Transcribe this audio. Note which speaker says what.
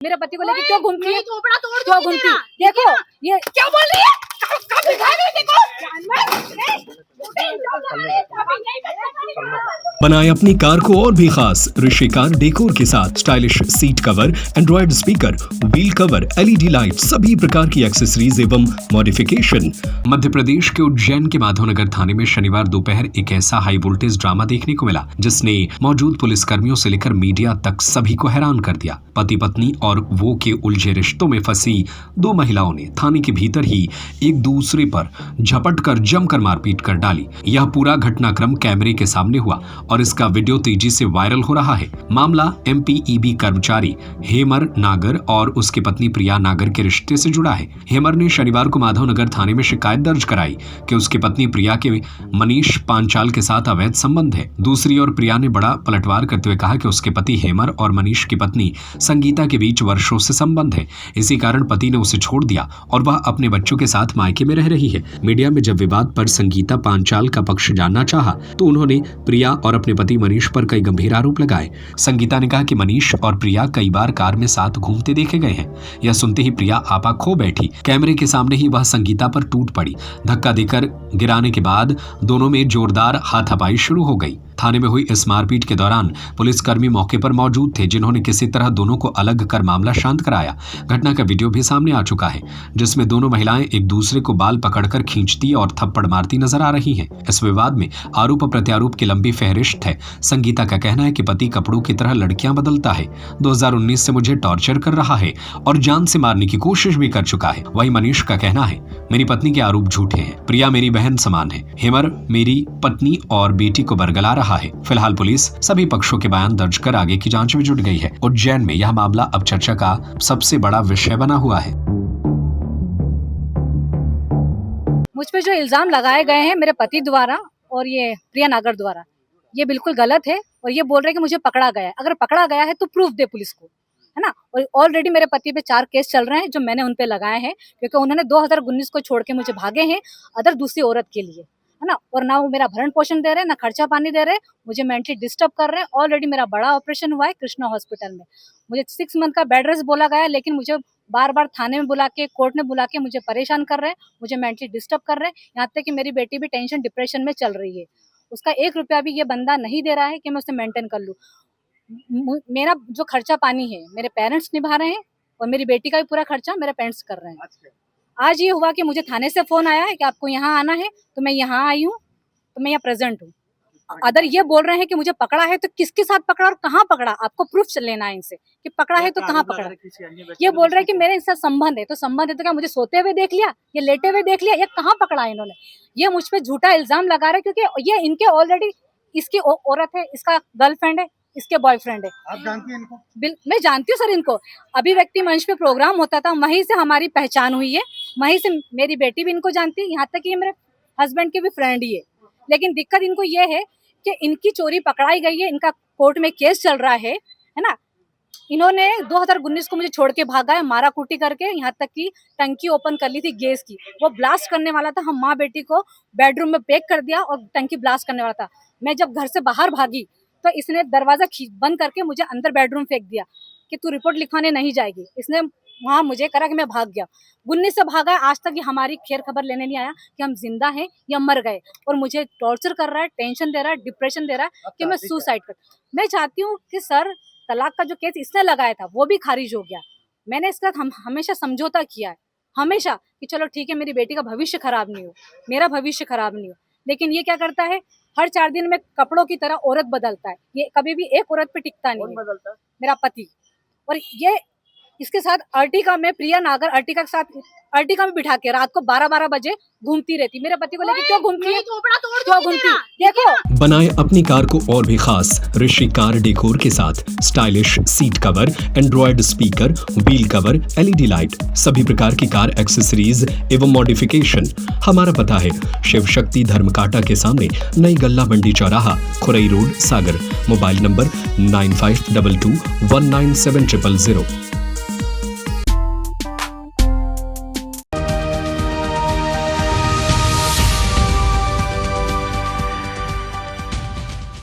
Speaker 1: मेरे पति को लेके क्यों घूमती है?
Speaker 2: थोपड़ा तोड़
Speaker 1: क्यों
Speaker 2: दूंगी
Speaker 1: घूमती?
Speaker 2: तेरा।
Speaker 1: देखो ये
Speaker 2: क्या बोल रही है? कब दिखाई नहीं देखो
Speaker 3: बनाए अपनी कार को और भी खास ऋषि कार डेकोर के साथ stylish seat cover, Android speaker, wheel cover, LED light, सभी प्रकार की एक्सेसरीज एवं मॉडिफिकेशन। मध्य प्रदेश के उज्जैन के माधवनगर थाने में शनिवार दोपहर एक ऐसा हाई वोल्टेज ड्रामा देखने को मिला जिसने मौजूद पुलिसकर्मियों से लेकर मीडिया तक सभी को हैरान कर दिया। पति पत्नी और वो के उलझे रिश्तों में फंसी दो महिलाओं ने थाने के भीतर ही एक दूसरे पर झपट कर जमकर मारपीट कर डाली। यह पूरा घटनाक्रम कैमरे के सामने हुआ और इसका वीडियो तेजी से वायरल हो रहा है। मामला एमपीईबी कर्मचारी हेमर नागर और उसकी पत्नी प्रिया नागर के रिश्ते से जुड़ा है। हेमर ने शनिवार को माधवनगर थाने में शिकायत दर्ज कराई कि उसकी पत्नी प्रिया के मनीष पांचाल के साथ अवैध संबंध है। दूसरी ओर प्रिया ने बड़ा पलटवार करते हुए कहा कि उसके पति हेमर और मनीष की पत्नी संगीता के बीच वर्षों से संबंध है। इसी कारण पति ने उसे छोड़ दिया और वह अपने बच्चों के साथ मायके में रह रही है। मीडिया में जब विवाद पर संगीता पांचाल का पक्ष जानना चाहा तो उन्होंने प्रिया और अपने पति मनीष पर कई गंभीर आरोप लगाए। संगीता ने कहा कि मनीष और प्रिया कई बार कार में साथ घूमते देखे गए हैं। यह सुनते ही प्रिया आपा खो बैठी। कैमरे के सामने ही वह संगीता पर टूट पड़ी। धक्का देकर गिराने के बाद दोनों में जोरदार हाथापाई शुरू हो गई। थाने में हुई इस मारपीट के दौरान पुलिसकर्मी मौके पर मौजूद थे जिन्होंने किसी तरह दोनों को अलग कर मामला शांत कराया। घटना का वीडियो भी सामने आ चुका है जिसमें दोनों महिलाएं एक दूसरे को बाल पकड़कर खींचती और थप्पड़ मारती नजर आ रही हैं। इस विवाद में आरोप प्रत्यारोप की लंबी फहरिस्त है। संगीता का कहना है कि पति कपड़ों की तरह लड़कियां बदलता है, 2019 से मुझे टॉर्चर कर रहा है और जान से मारने की कोशिश भी कर चुका है। वहीं मनीष का कहना है मेरी पत्नी के आरोप झूठे हैं, प्रिया मेरी बहन समान है, हेमर मेरी पत्नी और बेटी को बरगला रहा है। फिलहाल पुलिस सभी पक्षों के बयान दर्ज कर आगे की जांच में जुट गई है। उज्जैन में यह मामला अब चर्चा का सबसे बड़ा विषय बना हुआ है।
Speaker 1: मुझ पे जो इल्जाम लगाए गए हैं मेरे पति द्वारा और ये प्रिया नागर द्वारा, ये बिल्कुल गलत है और ये बोल रहे हैं कि मुझे पकड़ा गया है। अगर पकड़ा गया है तो प्रूफ दे पुलिस को, है ना। और ऑलरेडी मेरे पति पे 4 केस चल रहे हैं जो मैंने उन पे लगाए हैं क्योंकि उन्होंने 2019 को छोड़ के मुझे भागे हैं अदर दूसरी औरत के लिए, है ना। और ना वो मेरा भरण पोषण दे रहे हैं, ना खर्चा पानी दे रहे हैं, मुझे मेंटली डिस्टर्ब कर रहे हैं। ऑलरेडी मेरा बड़ा ऑपरेशन हुआ है कृष्णा हॉस्पिटल में। मुझे 6 मंथ का बेड रेस्ट बोला गया है लेकिन मुझे बार बार थाने में बुला के, कोर्ट में बुला के मुझे परेशान कर रहे हैं, मुझे मेंटली डिस्टर्ब कर रहे हैं। यहाँ तक कि मेरी बेटी भी टेंशन डिप्रेशन में चल रही है। उसका 1 रुपया भी ये बंदा नहीं दे रहा है कि मैं उसे मेंटेन कर लूँ। मेरा जो खर्चा पानी है मेरे पेरेंट्स निभा रहे हैं और मेरी बेटी का भी पूरा खर्चा मेरे पेरेंट्स कर रहे हैं। आज ये हुआ कि मुझे थाने से फोन आया है कि आपको यहाँ आना है तो मैं यहाँ आई हूँ, तो मैं यहाँ प्रेजेंट हूँ। अदर ये बोल रहे हैं कि मुझे पकड़ा है तो किसके साथ पकड़ा और कहाँ पकड़ा, आपको प्रूफ लेना है इनसे कि पकड़ा है तो कहाँ पकड़ा। ये बोल रहे हैं कि मेरे इनसे संबंध है, तो संबंध है तो क्या मुझे सोते हुए देख लिया, ये लेटे हुए देख लिया, ये कहाँ पकड़ा है इन्होंने। ये मुझ पे झूठा इल्जाम लगा रहे क्योंकि ये इनके ऑलरेडी इसकी औरत है, इसका गर्लफ्रेंड है, इसके बॉयफ्रेंड है।
Speaker 4: आप जानती हैं इनको?
Speaker 1: मैं जानती हूँ सर इनको। अभिव्यक्ति मंच पे प्रोग्राम होता था, वहीं से हमारी पहचान हुई है, वहीं से मेरी बेटी भी इनको जानती है, यहाँ तक कि मेरे हस्बैंड के भी फ्रेंड ही है। लेकिन दिक्कत इनको ये है कि इनकी चोरी पकड़ाई गई है, इनका कोर्ट में केस चल रहा है ना। इन्होंने 2019 को मुझे छोड़ के भागा है, मारा कुटी करके, यहाँ तक कि टंकी ओपन कर ली थी गैस की, वो ब्लास्ट करने वाला था। हम माँ बेटी को बेडरूम में पैक कर दिया और टंकी ब्लास्ट करने वाला था। मैं जब घर से बाहर भागी तो इसने दरवाजा बंद करके मुझे अंदर बेडरूम फेंक दिया कि तू रिपोर्ट लिखवाने नहीं जाएगी। इसने वहाँ मुझे करा कि मैं भाग गया। 19 से भागा है, आज तक ये हमारी खैर खबर लेने नहीं आया कि हम जिंदा हैं या मर गए, और मुझे टॉर्चर कर रहा है, टेंशन दे रहा है, डिप्रेशन दे रहा है कि मैं सुसाइड कर। मैं चाहती हूँ कि सर तलाक का जो केस इसने लगाया था वो भी खारिज हो गया। मैंने इसका हमेशा समझौता किया है, हमेशा, कि चलो ठीक है मेरी बेटी का भविष्य खराब नहीं हो, मेरा भविष्य खराब नहीं हो। लेकिन ये क्या करता है, हर 4 दिन में कपड़ों की तरह औरत बदलता है। ये कभी भी एक औरत पे टिकता नहीं है, मेरा पति। और ये इसके साथ अर्टिका में, प्रिया नागर अर्टिका के साथ अर्टिका में बिठा के रात को 12-12 बजे घूमती रहती। मेरे पति को लेके क्यों घूमती है?
Speaker 2: थोपड़ा तोड़
Speaker 1: क्यों
Speaker 2: दूंगी
Speaker 1: घूमती?
Speaker 2: तेरा।
Speaker 1: देखो
Speaker 3: बनाए अपनी कार को और भी खास ऋषि कार डेकोर के साथ stylish seat cover, Android speaker, wheel cover, LED light, सभी प्रकार की कार एक्सेसरीज एवं मॉडिफिकेशन। हमारा पता है शिव शक्ति धर्मकांटा के सामने, नई गल्ला मंडी चौराहा, Khurai road, Sagar. Mobile number 9522197000।